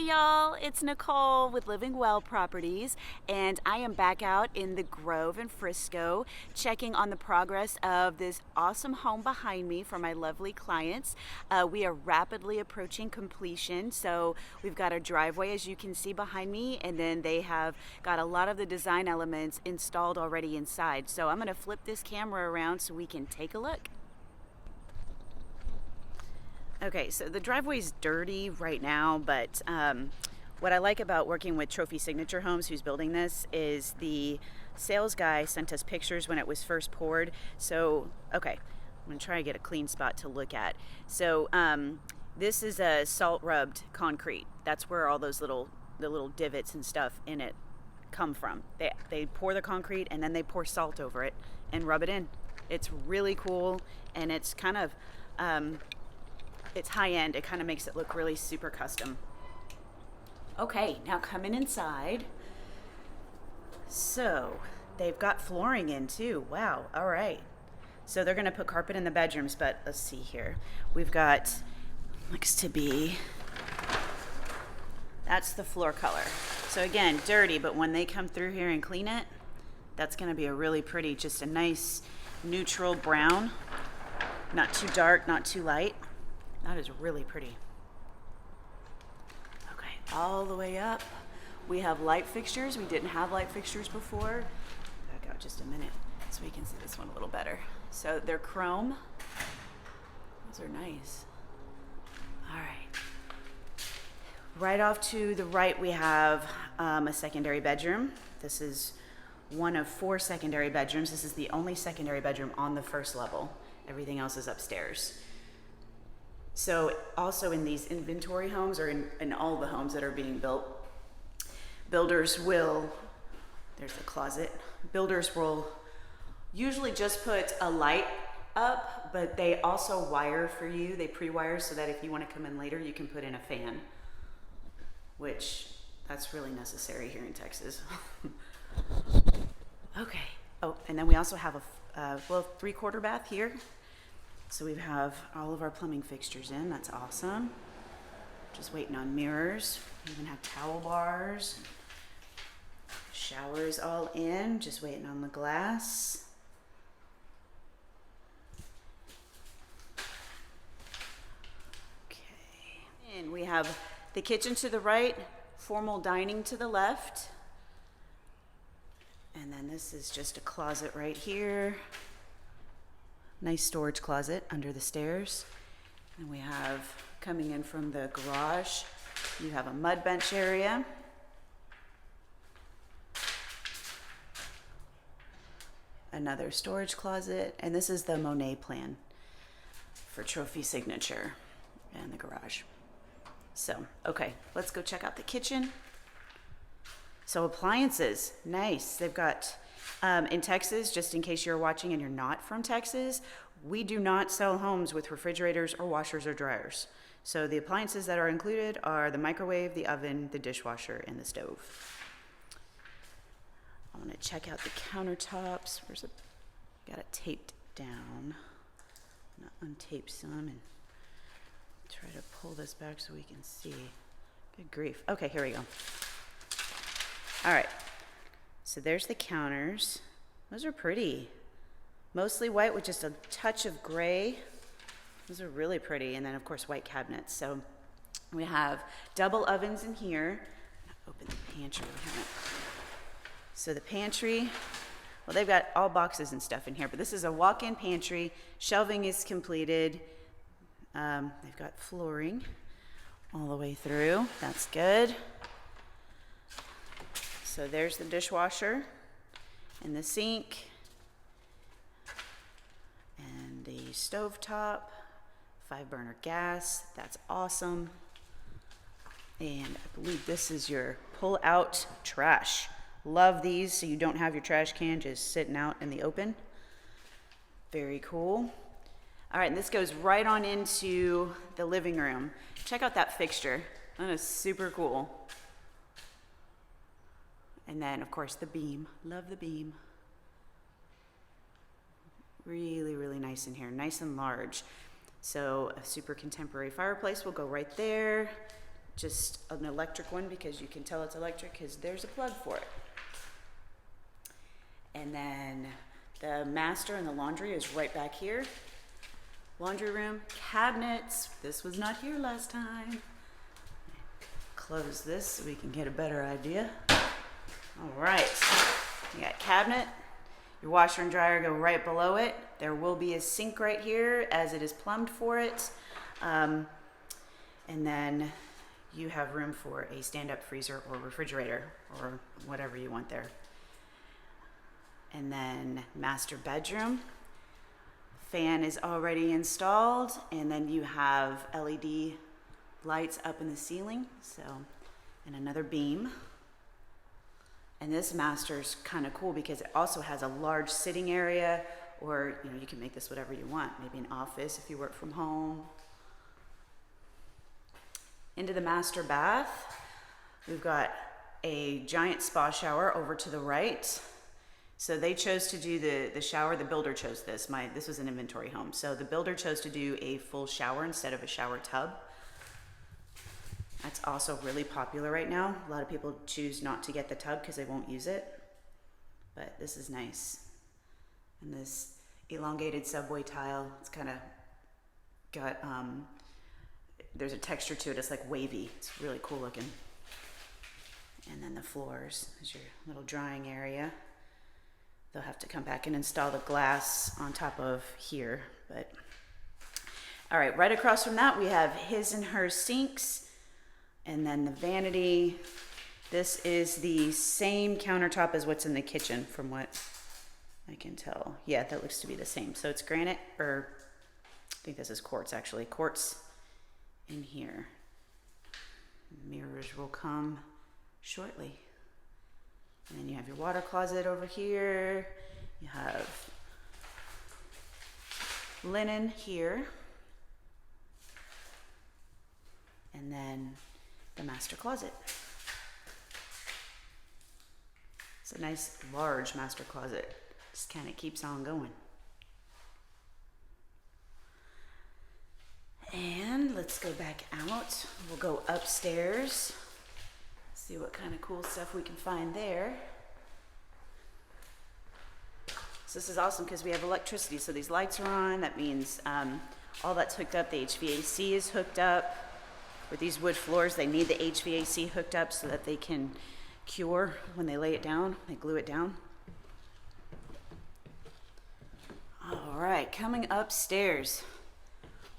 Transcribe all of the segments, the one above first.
Hey y'all, it's Nicole with Living Well Properties, and I am back out in the Grove in Frisco checking on the progress of this awesome home behind me for my lovely clients. We are rapidly approaching completion, so we've got a driveway as you can see behind me, and then they have got a lot of the design elements installed already inside. So I'm going to flip this camera around so we can take a look. Okay, so the driveway's dirty right now, but what I like about working with Trophy Signature Homes, who's building this, is the sales guy sent us pictures when it was first poured. So, okay, I'm gonna try to get a clean spot to look at. So, this is a salt rubbed concrete. That's where all those the little divots and stuff in it come from. They pour the concrete and then they pour salt over it and rub it in. It's really cool, and it's kind of it's high end. It kind of makes it look really super custom. Okay, now coming inside. So they've got flooring in too. Wow, all right. So they're gonna put carpet in the bedrooms, but let's see here. We've got, looks to be, that's the floor color. So again, dirty, but when they come through here and clean it, that's gonna be a really pretty, just a nice neutral brown. Not too dark, not too light. That is really pretty. Okay, all the way up, we have light fixtures. We didn't have light fixtures before. Back out just a minute so we can see this one a little better. So they're chrome. Those are nice. All right. Right off to the right, we have a secondary bedroom. This is one of 4 secondary bedrooms. This is the only secondary bedroom on the first level. Everything else is upstairs. So also in these inventory homes, or in all the homes that are being built, builders will, there's the closet, builders will usually just put a light up, but they also wire for you. They pre-wire so that if you want to come in later, you can put in a fan, which that's really necessary here in Texas. Okay. Oh, and then we also have a 3/4 bath here. So we have all of our plumbing fixtures in. That's awesome. Just waiting on mirrors. We even have towel bars. Showers all in. Just waiting on the glass. Okay. And we have the kitchen to the right, formal dining to the left. And then this is just a closet right here. Nice storage closet under the stairs. And we have, coming in from the garage, you have a mud bench area. Another storage closet. And this is the Monet plan for Trophy Signature and the garage. So, okay, let's go check out the kitchen. So appliances, nice. They've got, in Texas, just in case you're watching and you're not from Texas, we do not sell homes with refrigerators or washers or dryers. So the appliances that are included are the microwave, the oven, the dishwasher, and the stove. I want to check out the countertops. Where's it? Got it taped down. I'm gonna untape some and try to pull this back so we can see. Good grief. Okay, here we go. All right, so there's the counters. Those are pretty. Mostly white with just a touch of gray. Those are really pretty. And then of course, white cabinets. So we have double ovens in here. Open the pantry. So the pantry, well, they've got all boxes and stuff in here, but this is a walk-in pantry. Shelving is completed. They've got flooring all the way through. That's good. So there's the dishwasher and the sink and the stovetop, 5-burner gas. That's awesome. And I believe this is your pull-out trash. Love these so you don't have your trash can just sitting out in the open. Very cool. All right, and this goes right on into the living room. Check out that fixture. That is super cool. And then, of course, the beam. Love the beam. Really, really nice in here. Nice and large. So a super contemporary fireplace will go right there. just an electric one because you can tell it's electric because there's a plug for it. And then the master and the laundry is right back here. Laundry room, cabinets. This was not here last time. Close this so we can get a better idea. All right, you got cabinet. Your washer and dryer go right below it. There will be a sink right here as it is plumbed for it. And then you have room for a stand-up freezer or refrigerator or whatever you want there. And then master bedroom. Fan is already installed, and then you have LED lights up in the ceiling, so, and another beam. And this master's kind of cool because it also has a large sitting area, or you can make this whatever you want, maybe an office if you work from home. Into the master bath, we've got a giant spa shower over to the right. So they chose to do the shower. The builder chose this. This was an inventory home. So the builder chose to do a full shower instead of a shower tub. That's also really popular right now. A lot of people choose not to get the tub because they won't use it. But this is nice. And this elongated subway tile, it's kind of got, there's a texture to it. It's like wavy. It's really cool looking. And then the floors is your little drying area. They'll have to come back and install the glass on top of here, but all right, right across from that we have his and her sinks, and then the vanity. This is the same countertop as what's in the kitchen from what I can tell. Yeah, that looks to be the same. So it's granite, or I think this is quartz actually. Quartz in here. Mirrors will come shortly. And then you have your water closet over here. You have linen here. And then the master closet. It's a nice large master closet. Just kind of keeps on going. And let's go back out. We'll go upstairs. See what kind of cool stuff we can find there. So this is awesome because we have electricity. So these lights are on. That means all that's hooked up. The HVAC is hooked up. With these wood floors, they need the HVAC hooked up so that they can cure when they lay it down. They glue it down. All right, coming upstairs.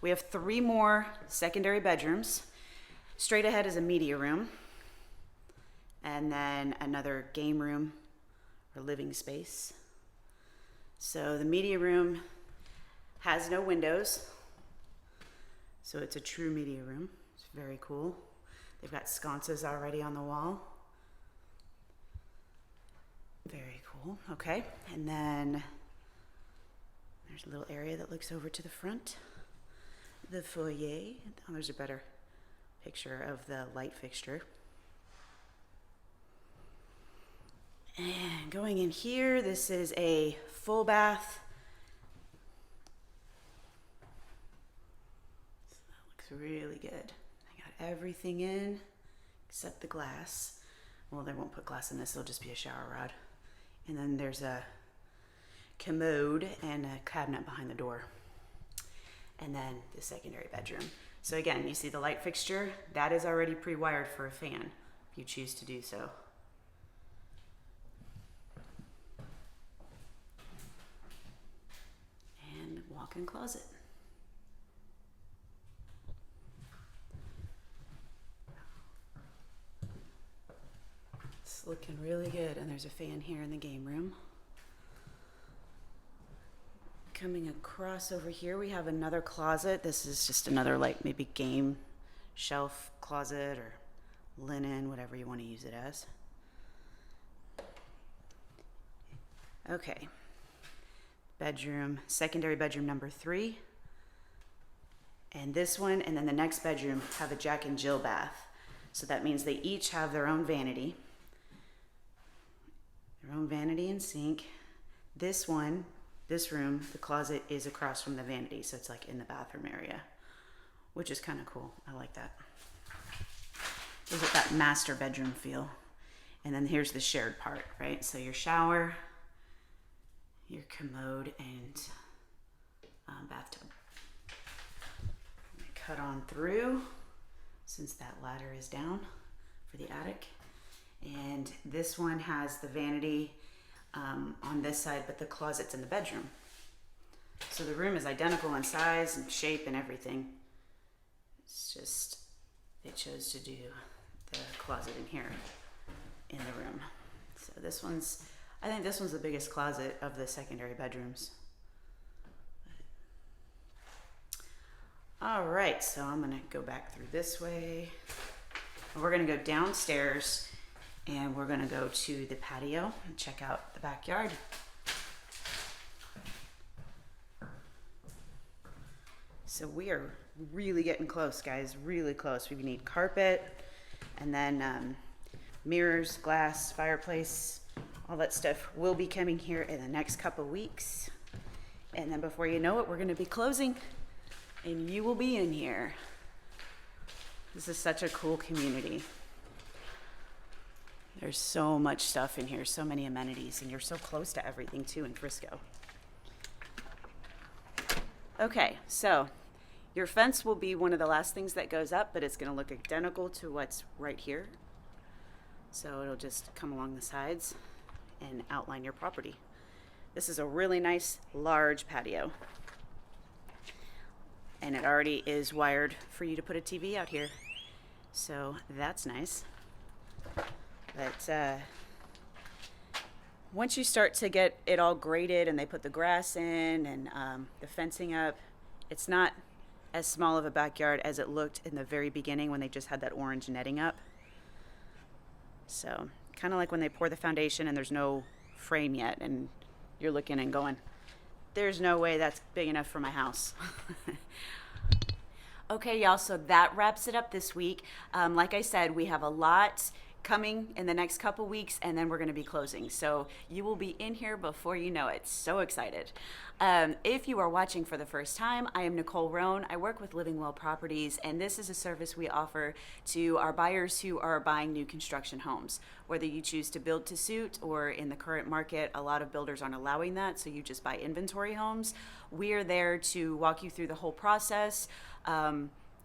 We have 3 more secondary bedrooms. Straight ahead is a media room. And then another game room or living space. So the media room has no windows. So it's a true media room. It's very cool. They've got sconces already on the wall. Very cool. Okay. And then there's a little area that looks over to the front. The foyer. Oh, there's a better picture of the light fixture. And going in here, this is a full bath. So that looks really good. I got everything in except the glass. Well, they won't put glass in this, it'll just be a shower rod. And then there's a commode and a cabinet behind the door. And then the secondary bedroom. So again, you see the light fixture? That is already pre-wired for a fan, if you choose to do so. Walk-in closet. It's looking really good, and there's a fan here in the game room. Coming across over here, we have another closet. This is just another maybe game shelf closet or linen, whatever you want to use it as. Okay. Bedroom, secondary bedroom number 3. And this one, and then the next bedroom have a Jack and Jill bath. So that means they each have their own vanity. Their own vanity and sink. This one, this room, the closet is across from the vanity. So it's like in the bathroom area, which is kind of cool. I like that. gives it that master bedroom feel. And then here's the shared part, right? So your shower, your commode, and bathtub. Cut on through, since that ladder is down for the attic. And this one has the vanity on this side, but the closet's in the bedroom. So the room is identical in size and shape and everything. It's just, they chose to do the closet in here in the room. So this one's, I think this one's the biggest closet of the secondary bedrooms. All right, so I'm gonna go back through this way. We're gonna go downstairs and we're gonna go to the patio and check out the backyard. So we are really getting close, guys, really close. We need carpet and then mirrors, glass, fireplace, all that stuff will be coming here in the next couple weeks. And then before you know it, we're gonna be closing and you will be in here. This is such a cool community. There's so much stuff in here, so many amenities, and you're so close to everything too in Frisco. Okay, so your fence will be one of the last things that goes up, but it's gonna look identical to what's right here. So it'll just come along the sides and outline your property. This is a really nice, large patio. And it already is wired for you to put a TV out here. So that's nice. But once you start to get it all graded and they put the grass in and the fencing up, it's not as small of a backyard as it looked in the very beginning when they just had that orange netting up. So kind of like when they pour the foundation and there's no frame yet and you're looking and going, there's no way that's big enough for my house. Okay, y'all, so that wraps it up this week. Like I said, we have a lot coming in the next couple weeks, and then we're going to be closing. So you will be in here before you know it. So excited. If you are watching for the first time, I am Nicole Roan. I work with Living Well Properties, and this is a service we offer to our buyers who are buying new construction homes. Whether you choose to build to suit or in the current market, a lot of builders aren't allowing that, so you just buy inventory homes. We are there to walk you through the whole process.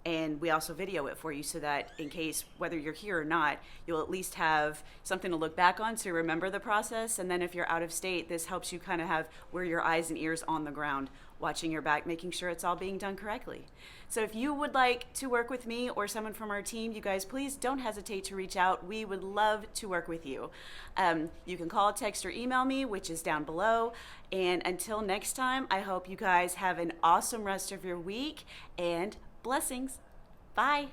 And we also video it for you so that in case, whether you're here or not, you'll at least have something to look back on to remember the process. And then if you're out of state, this helps you kind of have where your eyes and ears on the ground, watching your back, making sure it's all being done correctly. So if you would like to work with me or someone from our team, you guys, please don't hesitate to reach out. We would love to work with you. You can call, text, or email me, which is down below. And until next time, I hope you guys have an awesome rest of your week and blessings. Bye.